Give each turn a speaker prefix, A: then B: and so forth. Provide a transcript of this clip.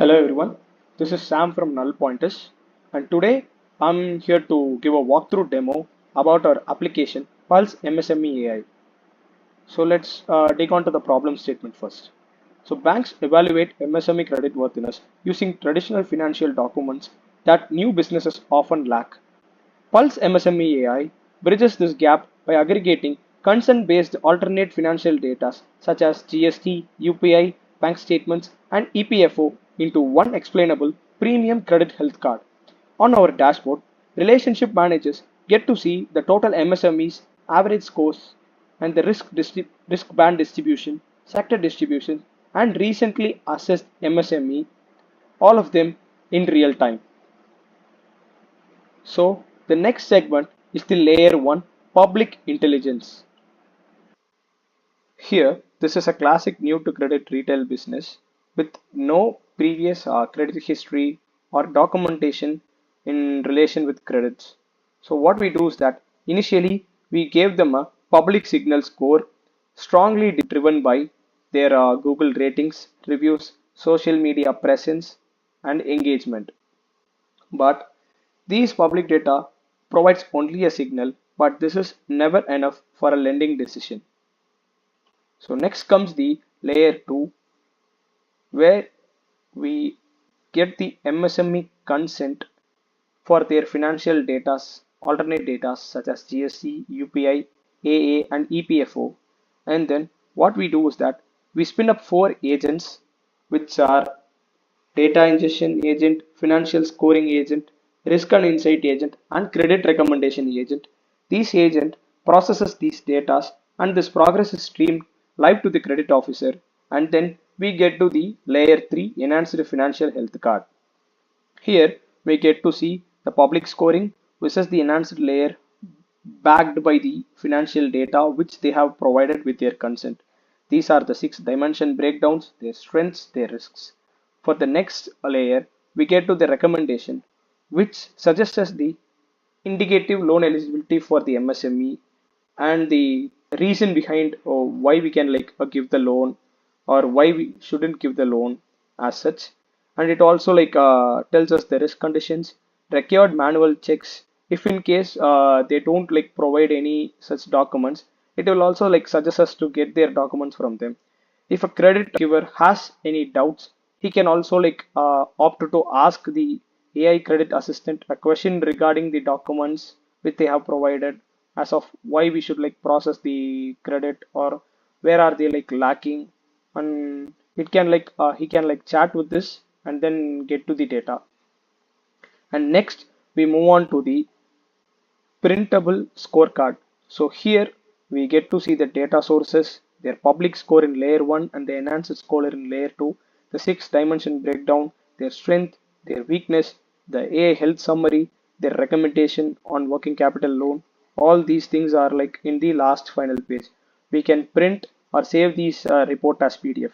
A: Hello everyone, this is Sam from Null Pointers, and today I'm here to give a walkthrough demo about our application PulseMSME AI. So let's dig on to the problem statement first. So banks evaluate MSME creditworthiness using traditional financial documents that new businesses often lack. Pulse MSME AI bridges this gap by aggregating consent-based alternate financial data such as GST, UPI, bank statements, and EPFO into one explainable premium credit health card. On our dashboard, relationship managers get to see the total MSMEs, average scores, and the risk band distribution, sector distribution, and recently assessed MSME, all of them in real time. So the next segment is the layer 1 public intelligence. Here, this is a classic new to credit retail business with no previous credit history or documentation in relation with credits. So what we do is that initially we gave them a public signal score strongly driven by their Google ratings, reviews, social media presence, and engagement. But these public data provides only a signal, but this is never enough for a lending decision. So next comes the layer 2 where we get the MSME consent for their financial data, alternate data such as GST, UPI, AA and EPFO. And then what we do is that we spin up 4 agents which are data ingestion agent, financial scoring agent, risk and insight agent, and credit recommendation agent. This agent processes these data and this progress is streamed live to the credit officer, and then we get to the layer 3 enhanced financial health card. Here we get to see the public scoring versus the enhanced layer backed by the financial data which they have provided with their consent. These are the 6 dimension breakdowns, their strengths, their risks. For the next layer, we get to the recommendation which suggests us the indicative loan eligibility for the MSME and the reason behind why we can give the loan or why we shouldn't give the loan as such. And it also tells us the risk conditions, required manual checks. If in case they don't provide any such documents, it will also suggest us to get their documents from them. If a credit giver has any doubts, he can also opt to ask the AI credit assistant a question regarding the documents which they have provided, as of why we should process the credit or where are they lacking, and it can he can chat with this and then get to the data. And next we move on to the printable scorecard. So here we get to see the data sources, their public score in layer 1 and the enhanced score in layer 2, the 6 dimension breakdown, their strength, their weakness, the AI health summary, their recommendation on working capital loan. All these things are in the last final page. We can print or save these report as PDF.